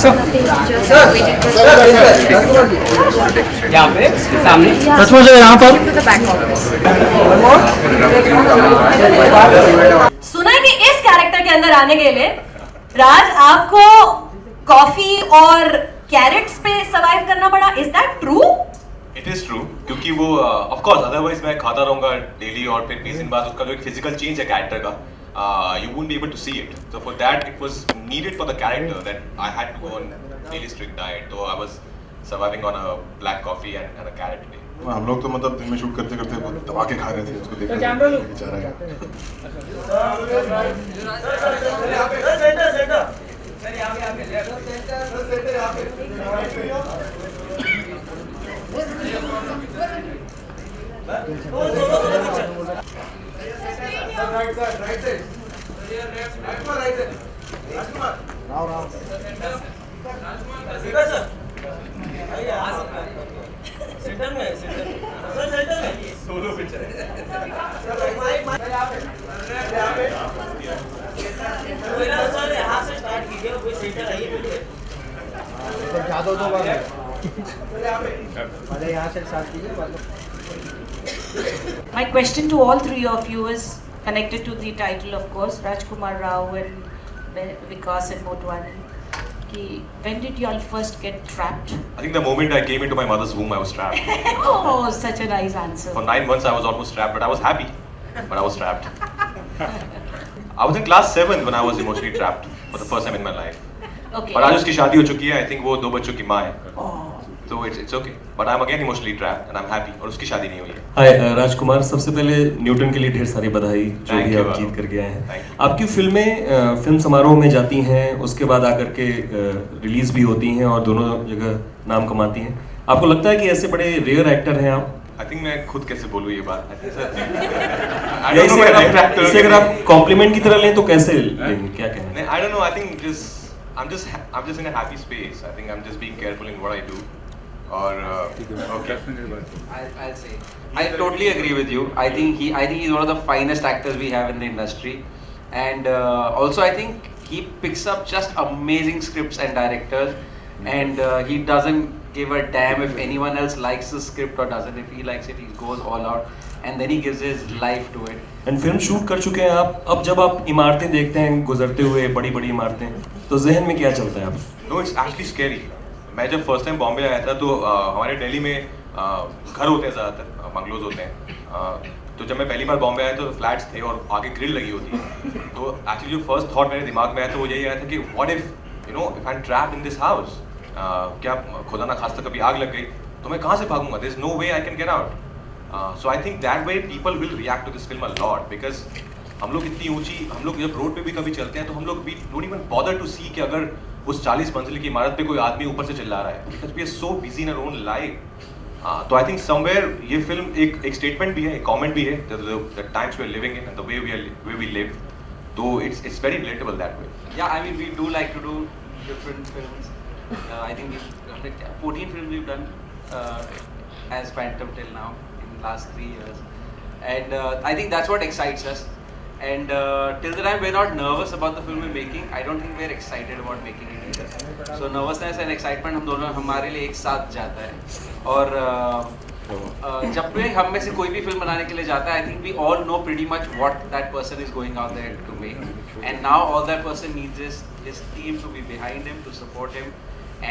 यहाँ पे सामने सचमुच है यहाँ पर। सुना है कि इस कैरेक्टर के अंदर आने के लिए राज आपको कॉफी और कैरेट्स पे सरवाइव करना पड़ा. Is that true? It is true, क्योंकि वो ऑफ कोर्स अदरवाइज मैं खाता रहूंगा डेली और फिर 20 दिन बाद उसका जो एक फिजिकल चेंज है कैरेक्टर का, you won't be able to see it. So for that it was needed for the character that I had to go on daily strict diet. So I was surviving on a black coffee and a carrot a day. हम लोग तो मतलब दिन में shoot करते करते दबा के खा रहे थे उसको देख के बेचारा है. My question to all three of you is connected to the title, of course, Rajkumar Rao and Vikas and Motwani. When did you all first get trapped? I think the moment I came into my mother's womb, I was trapped. Oh, such a nice answer. For 9 months I was almost trapped, but I was happy. But I was trapped. I was in class 7 when I was emotionally trapped for the first time in my life. Okay. But आज उसकी शादी हो चुकी है. I think वो 2 बच्चों की माँ है. Oh. So it's okay. But I'm again emotionally trapped and I'm happy. और उसकी शादी नहीं हुई है. हाय राजकुमार, सबसे पहले न्यूटन के लिए ढेर सारी बधाई जो Thank भी you, आप Babu. जीत करके आए हैं. Thank you. आपकी फिल्में फिल्म समारोह में जाती हैं, उसके बाद आकर के रिलीज भी होती हैं और दोनों जगह नाम कमाती हैं. आपको लगता है कि ऐसे बड़े रेयर एक्टर हैं आप? I think मैं खुद कैसे बोलूँ ये बात? I think sir, I या don't know इसे whether I'm इसे अगर आप कॉम्प्लीमेंट की तरह लें तो कैसे लेंगे, क्या कहना है? I don't know. I think I'm just in a happy space. I think I'm just being careful in what I do. Or okay. I'll say. I totally agree with you. I think he's one of the finest actors we have in the industry, and also I think he picks up just amazing scripts and directors, and he doesn't give a damn if anyone else likes the script or doesn't. If he likes it, he goes all out, and then he gives his life to it. And film shoot कर चुके हैं आप. अब जब आप इमारतें देखते हैं गुजरते हुए, बड़ी बड़ी इमारतें, तो जहन में क्या चलता है आप? No, it's actually scary. मैं जब फर्स्ट टाइम बॉम्बे आया था तो हमारे दिल्ली में घर होते हैं ज़्यादातर, बंगलोज होते हैं. तो जब मैं पहली बार बॉम्बे आया तो फ्लैट्स थे और आगे ग्रिल लगी होती है. तो एक्चुअली जो फर्स्ट थॉट मेरे दिमाग में आया था वो यही आया था कि what if if I am trapped in this house, क्या खुदा ना खास्ता कभी आग लग गई तो मैं कहाँ से भागूंगा? There is no way I can get out. So I think that way people will react to this film a lot, because हम लोग इतनी ऊंची, हम लोग जब रोड पे भी कभी चलते हैं तो हम लोग भी डोंट इवन बॉदर टू सी कि अगर उस 40 मंजिल की इमारत पे कोई आदमी ऊपर से चिल्ला रहा है, because we are so busy in our own life. तो आई थिंक समवेयर ये फिल्म एक स्टेटमेंट भी है, एक कमेंट भी है, the times we are living in and the way we live. तो it's very relatable that way. Yeah, I mean we do like to do different films. I think we've 14 films we've done as Phantom till now in the last 3 years, and I think that's what excites us. And till the time we're not nervous about the film we're making, I don't think we're excited about making it either. So nervousness and excitement हम दोनों हमारे लिए एक साथ जाता है. और जब भी हम में से कोई भी फिल्म बनाने के लिए जाता है, I think we all know pretty much what that person is going out there to make. And now all that person needs is his team to be behind him, to support him,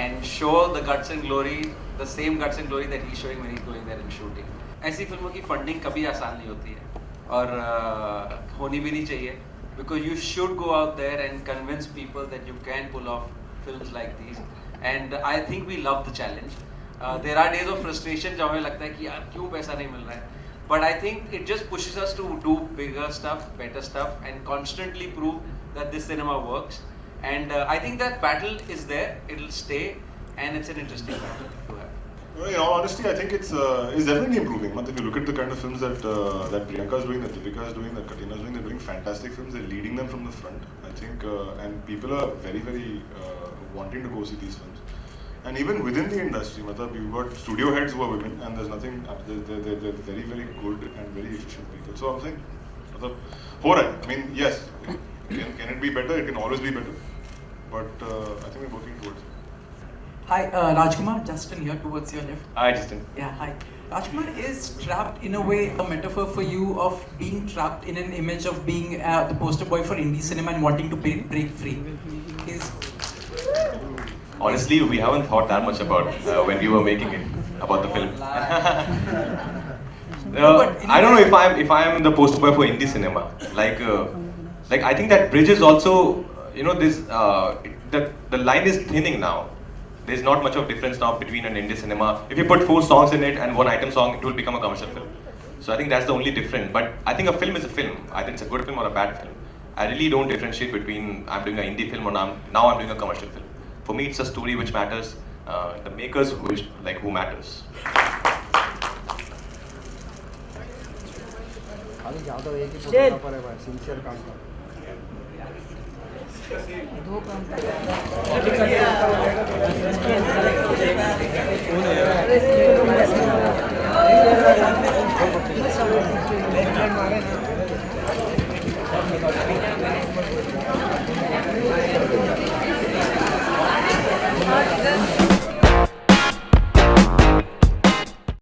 and show the guts and glory, the same guts and glory that he's showing when he's going there and shooting. ऐसी फिल्मों की funding कभी आसान नहीं होती है और होनी भी नहीं चाहिए, because you should go out there and convince people that you can pull off films like these, and I think we love the challenge. There are days of frustration जब हमें लगता है कि यार क्यों पैसा नहीं मिल रहा है, but I think it just pushes us to do bigger stuff, better stuff, and constantly prove that this cinema works. And I think that battle is there, it'll stay, and it's an interesting battle to have. In all honesty, I think it's definitely improving. If you look at the kind of films that Priyanka is doing, that Deepika is doing, that Katina is doing, they're doing fantastic films. They're leading them from the front, I think, and people are very, very wanting to go see these films. And even within the industry, you've got studio heads who are women, and there's nothing. They're very, very good and very efficient people. So I'm saying, ho raha hai. I mean, yes, can it be better? It can always be better, but I think we're working towards it. Hi, Rajkumar, Justin here towards your left. Hi, Justin. Yeah, hi. Rajkumar, is trapped in a way a metaphor for you of being trapped in an image of being the poster boy for indie cinema and wanting to break free? Is Honestly, we haven't thought that much about when we were making it, about the film. I don't know if I'm the poster boy for indie cinema. Like I think that bridge is also, this the line is thinning now. There's not much of difference now between an indie cinema. If you put 4 songs in it and 1 item song, it will become a commercial film. So I think that's the only difference. But I think a film is a film. I think it's a good film or a bad film. I really don't differentiate between I'm doing an indie film or now I'm doing a commercial film. For me, it's a story which matters. The makers who matters. खाली ज़्यादा एक ही photo ना पड़े भाई sincere काम कर दो काम कर